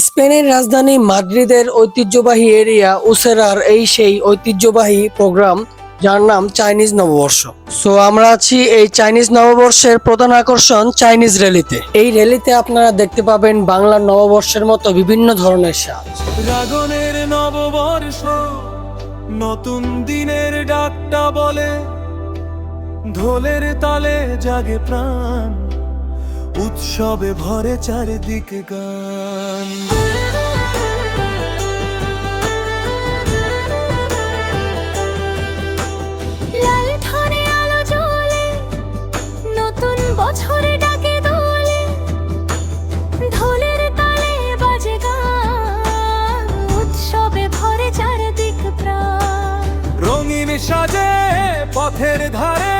স্পেনের রাজধানী মাদ্রিদের ঐতিহ্যবাহী এরিয়া উসেরার এই সেই ঐতিহ্যবাহী প্রোগ্রাম যার নাম চাইনিজ নববর্ষ। সো আমরা আছি এই চাইনিজ নববর্ষের প্রধান আকর্ষণ চাইনিজ র্যালিতে। এই র্যালিতে আপনারা দেখতে পাবেন বাংলার নববর্ষের মতো বিভিন্ন ধরনের সাজ। ড্রাগনের নববর্ষ নতুন দিনের ডাকটা বলে, ঢোলের তালে জাগে প্রাণ, উৎসবে ভরে চারিদিকে গান। লালখানে আলো জ্বলে, নতুন বছরে ডাকে দোলে, ঢোলের তালে বাজে গান, উৎসবে ভরে চারিদিক প্রাণ। রঙিন সাজে পথের ধারে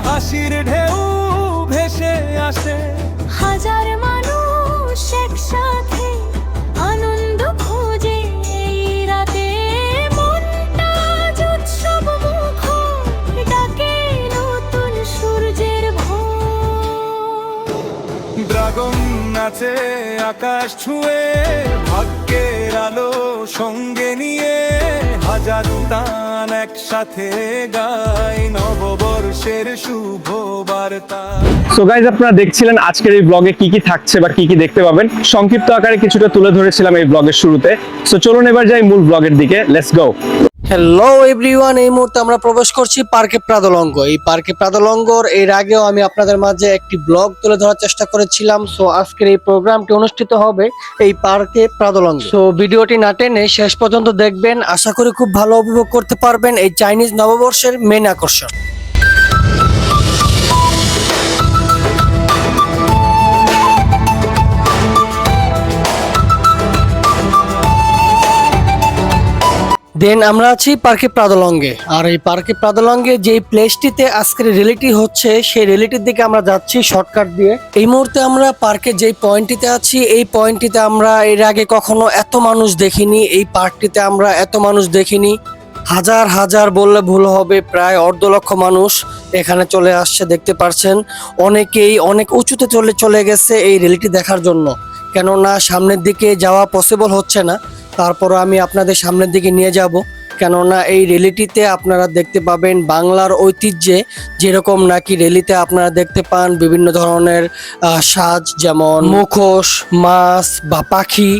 হাসির ঢেউ ভেসে আসে, হাজার মানুষ একসাথে আনন্দ খোঁজে এই রাতে, মনটা আজ উৎসব মুখর, ডাকে নতুন সূর্যের ভোর। ড্রাগন নাচে আকাশ ছুঁয়ে, ভাগ্যের আলো সঙ্গে নিয়ে, হাজার তান একসাথে গায় নববর্ষের শুভ বার্তা। সো গাইজ, আপনারা দেখছিলেন আজকের এই ব্লগে কি কি থাকছে বা কি কি দেখতে পাবেন। সংক্ষিপ্ত আকারে কিছুটা তুলে ধরেছিলাম এই ব্লগের শুরুতে। সো চলুন এবার যাই মূল ব্লগের দিকে। Let's go. হ্যালো এভরিওয়ান, এই মুহূর্তে আমরা প্রবেশ করছি পার্কে প্রাদলঙ্গ। এই পার্কে প্রাদলঙ্গর এর আগেও আমি আপনাদের মাঝে একটি ব্লগ তুলে ধরার চেষ্টা করেছিলাম। সো আজকের এই প্রোগ্রামটি অনুষ্ঠিত হবে এই পার্কে প্রাদলঙ্গ। সো ভিডিওটি না টেনে শেষ পর্যন্ত দেখবেন, আশা করি খুব ভালো উপভোগ করতে পারবেন এই চাইনিজ নববর্ষের মেন আকর্ষণ। দেন আমরা আছি পার্কে প্রাদলঙ্গে। আর এই পার্কে প্রাদলঙ্গে যে প্লেসটিতে আজকের র্যালিটি হচ্ছে, সেই র্যালিটির দিকে আমরা যাচ্ছি শর্টকাট দিয়ে। এই মুহূর্তে আমরা পার্কে যে পয়েন্টটিতে আছি, এই পয়েন্টটিতে আমরা এর আগে কখনো এত মানুষ দেখিনি। এই পার্কটিতে আমরা এত মানুষ দেখিনি। হাজার হাজার বললে ভুল হবে, প্রায় 1.5 লক্ষ মানুষ এখানে চলে আসছে। দেখতে পাচ্ছেন অনেকেই অনেক উঁচুতে চলে গেছে এই র্যালিটি দেখার জন্য, কেননা সামনের দিকে যাওয়া পসিবল হচ্ছে না। তারপরও আমি আপনাদের সামনের দিকে নিয়ে যাব, কেননা এই র্যালিটিতে আপনারা দেখতে পাবেন বাংলার ঐতিহ্যে যেরকম নাকি র্যালিতে আপনারা দেখতে পান বিভিন্ন ধরনের সাজ, যেমন মুখোশ, মাছ বা পাখি,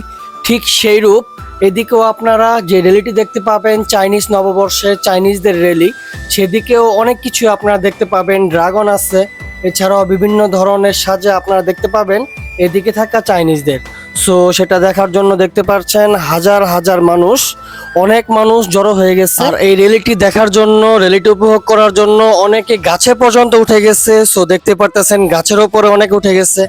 ঠিক সেই রূপ এদিকেও আপনারা যে র্যালিটি দেখতে পাবেন চাইনিজ নববর্ষের চাইনিজদের র্যালি, সেদিকেও অনেক কিছু আপনারা দেখতে পাবেন। ড্রাগন আছে, এছাড়াও বিভিন্ন ধরনের সাজে আপনারা দেখতে পাবেন এদিকে থাকা চাইনিজদের। সো সেটা দেখার জন্য দেখতে পাচ্ছেন হাজার হাজার মানুষ, অনেক মানুষ জড়ো হয়ে গেছে। আর এই র্যালিটি দেখার জন্য, র্যালিটি উপভোগ করার জন্য অনেকে গাছে পর্যন্ত উঠে গেছে। সো দেখতে পারতেছেন গাছের উপরে অনেকে উঠে গেছে।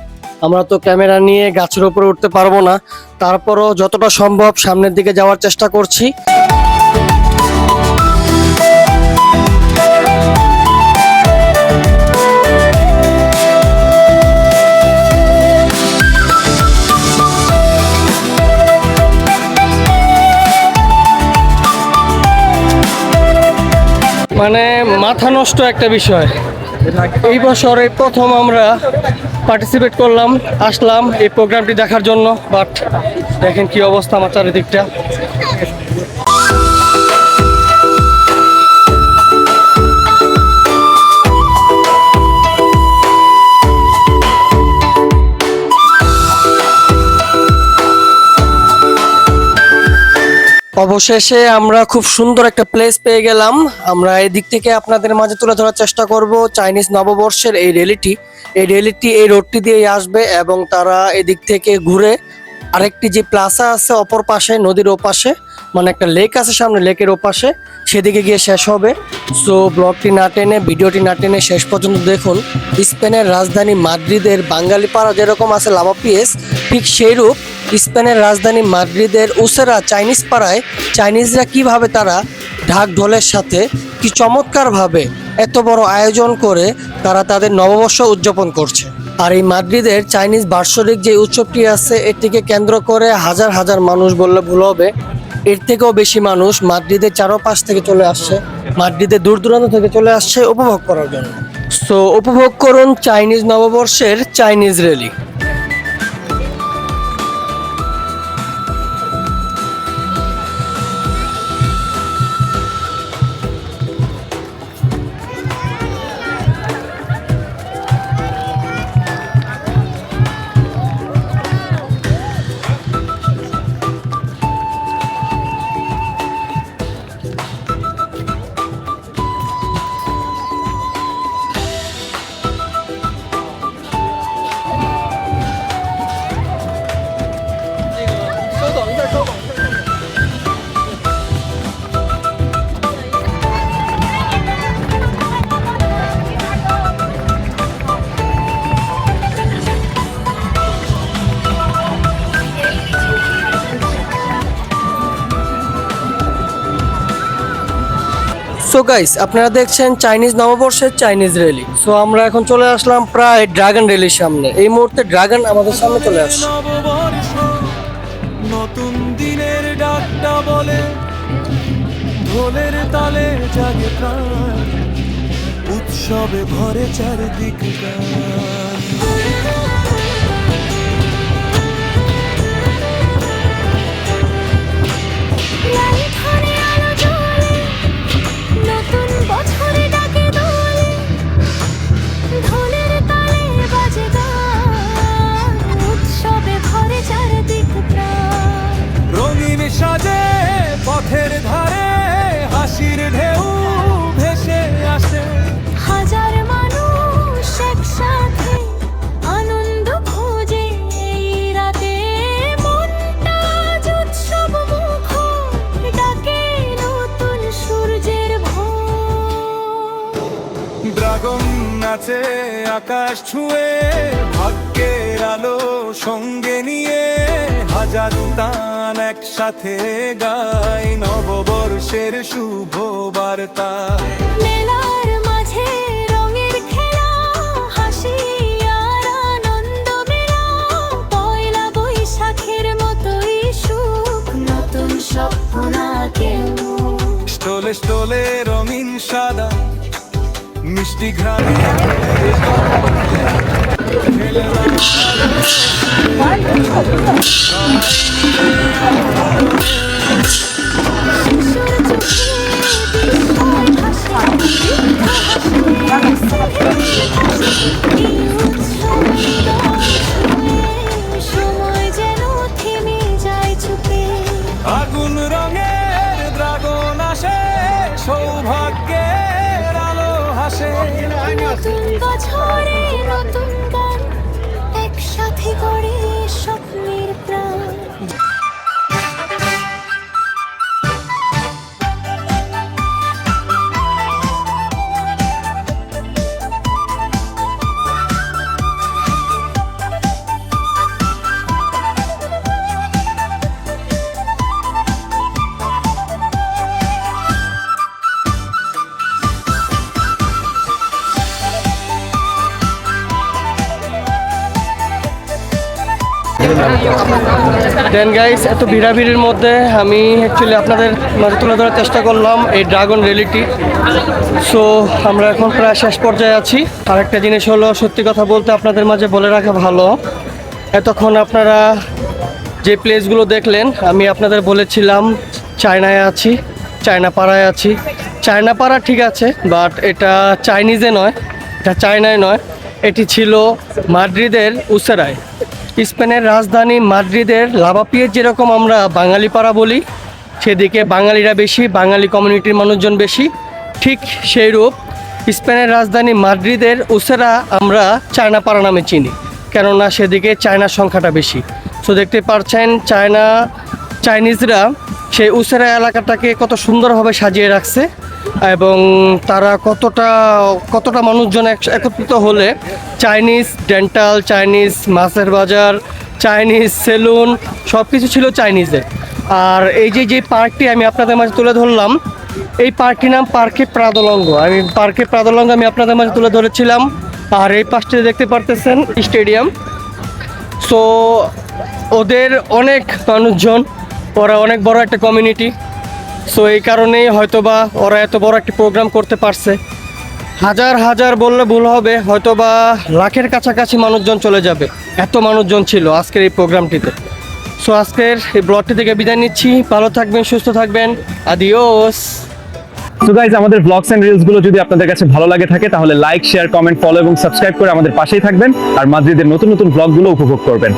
আমরা তো ক্যামেরা নিয়ে গাছের উপরে উঠতে পারবো না, তারপরও যতটা সম্ভব সামনের দিকে যাওয়ার চেষ্টা করছি। মানে মাথা নষ্ট একটা বিষয়। এই বছরে প্রথম আমরা পার্টিসিপেট করলাম, আসলাম এই প্রোগ্রামটি দেখার জন্য, বাট দেখেন কি অবস্থা আমার চারিদিকটা। অবশেষে আমরা খুব সুন্দর একটা প্লেস পেয়ে গেলাম। আমরা এদিক থেকে আপনাদের মাঝে তুলে ধরার চেষ্টা করব চাইনিজ নববর্ষের এই র্যালিটি। এই রোডটি দিয়ে আসবে এবং তারা এদিক থেকে ঘুরে আরেকটি যে প্লাজা আছে অপর পাশে, নদীর ওপাশে, মানে একটা লেক আছে সামনে, লেকের ওপাশে, সেদিকে গিয়ে শেষ হবে। সো ব্লগটি না টেনে, ভিডিওটি না টেনে শেষ পর্যন্ত দেখুন। স্পেনের রাজধানী মাদ্রিদের বাঙালি পাড়া যেরকম আছে লাভাপিয়েস, ঠিক সেই রূপ স্পেনের রাজধানী মাদ্রিদের উসেরা চাইনিজ পাড়ায় চাইনিজরা কিভাবে তারা ঢাক ঢোলের সাথে কি চমৎকারভাবে এত বড় আয়োজন করে তারা তাদের নববর্ষ উদযাপন করছে। আর এই মাদ্রিদের চাইনিজ বার্ষিক যে উৎসবটি আছে, এটিকে কেন্দ্র করে হাজার হাজার মানুষ বললে ভুল হবে, এর থেকেও বেশি মানুষ মাদ্রিদের চারপাশ থেকে চলে আসছে, মাদ্রিদের দূর দূরান্ত থেকে চলে আসছে উপভোগ করার জন্য। সো উপভোগ করুন চাইনিজ নববর্ষের চাইনিজ র্যালি। সো গাইস, আপনারা দেখছেন চাইনিজ নববর্ষের চাইনিজ র্যালি। সো আমরা এখন চলে আসলাম প্রায় ড্রাগন র্যালির সামনে। এই মুহূর্তে ড্রাগন আমাদের সামনে চলে আসছে। নববর্ষ নতুন দিনের ডাকটা বলে, ঢোলের তালে জাগে প্রাণ, উৎসবে ভরে চারদিক গান। লালখানে আলো জ্বলে, নতুন বছরে ডাকে দোলে, ঢোলের তালে বাজে গান, উৎসবে ভরে চারদিক প্রাণ। রঙিন সাজে পথের ধারে, হাসির ঢেউ ভেসে আসে। হাজার মানুষ একসাথে আনন্দ খোঁজে এই রাতে, মনটা আজ উৎসব মুখর, ডাকে নতুন সূর্যের ভোর। ড্রাগন নাচে আকাশ ছুঁয়ে, ভাগ্যের আলো সঙ্গে নিয়ে, হাজার তান একসাথে গায় নববর্ষের শুভ বার্তা। মেলার মাঝে রঙের খেলা, হাসি আর আনন্দ মেলা, পয়লা বৈশাখের মতোই সুখ, নতুন স্বপ্ন না কেউ। স্টোলে স্টোলে রঙিন সাদা মিষ্টি ঘ্রাণে সময় যেন থেমে যায় চুপে। আগুন রঙের ড্রাগন আসে, সৌভাগ্যের আলো হাসে। নতুন বছরে নতুন গান, একসাথে গড়ে স্বপ্নের প্রাণ। দেন গাইস, এত ভিড়াভিড়ির মধ্যে আমি অ্যাকচুয়ালি আপনাদের মাঝে তুলে ধরার চেষ্টা করলাম এই ড্রাগন র্যালিটি। সো আমরা এখন প্রায় শেষ পর্যায়ে আছি। আরেকটা জিনিস হলো, সত্যি কথা বলতে আপনাদের মাঝে বলে রাখা ভালো, এতক্ষণ আপনারা যে প্লেসগুলো দেখলেন, আমি আপনাদের বলেছিলাম চায়নায় আছি, চায়না পাড়ায় আছি। চায়না পাড়া ঠিক আছে, বাট এটা চাইনিজে নয়, এটা চায়নায় নয়, এটি ছিল মাদ্রিদের উসেরায়। স্পেনের রাজধানী মাদ্রিদের লাভাপিয়ে যেরকম আমরা বাঙালি পাড়া বলি, সেদিকে বাঙালিরা বেশি, বাঙালি কমিউনিটির মানুষজন বেশি, ঠিক সেইরূপ স্পেনের রাজধানী মাদ্রিদের উসেরা আমরা চায়না পাড়া নামে চিনি, কেননা সেদিকে চায়নার সংখ্যাটা বেশি। সো দেখতে পাচ্ছেন চাইনিজরা সেই উসেরা এলাকাটাকে কত সুন্দরভাবে সাজিয়ে রাখছে, এবং তারা কতটা মানুষজন একত্রিত হলে চাইনিজ ডেন্টাল, চাইনিজ মাছের বাজার, চাইনিজ সেলুন সব কিছু ছিল চাইনিজে। আর এই যে পার্কটি আমি আপনাদের মাঝে তুলে ধরলাম, এই পার্কটির নাম পার্কে প্রাদলঙ্গ। পার্কে প্রাদলঙ্গ আমি আপনাদের মাঝে তুলে ধরেছিলাম। আর এই পাশটি দেখতে পারতেছেন স্টেডিয়াম। সো ওদের অনেক মানুষজন, ওরা অনেক বড় একটা কমিউনিটি। সো এই কারণেই হয়তোবা ওরা এত বড় একটা প্রোগ্রাম করতে পারছে। হাজার হাজার বললে ভুল হবে, হয়তোবা লাখের কাছাকাছি মানুষজন চলে যাবে, এত মানুষজন ছিল আজকের এই প্রোগ্রামটিতে। সো আজকের এই ব্লগটি থেকে বিদায় নিচ্ছি। ভালো থাকবেন, সুস্থ থাকবেন, আদিওস। তো গাইজ, আমাদের ব্লগস এন্ড রিলস গুলো যদি আপনাদের কাছে ভালো লাগে থাকে, তাহলে লাইক, শেয়ার, কমেন্ট, ফলো এবং সাবস্ক্রাইব করে আমাদের পাশেই থাকবেন আর মাদ্রিদের নতুন নতুন ব্লগগুলো উপভোগ করবেন।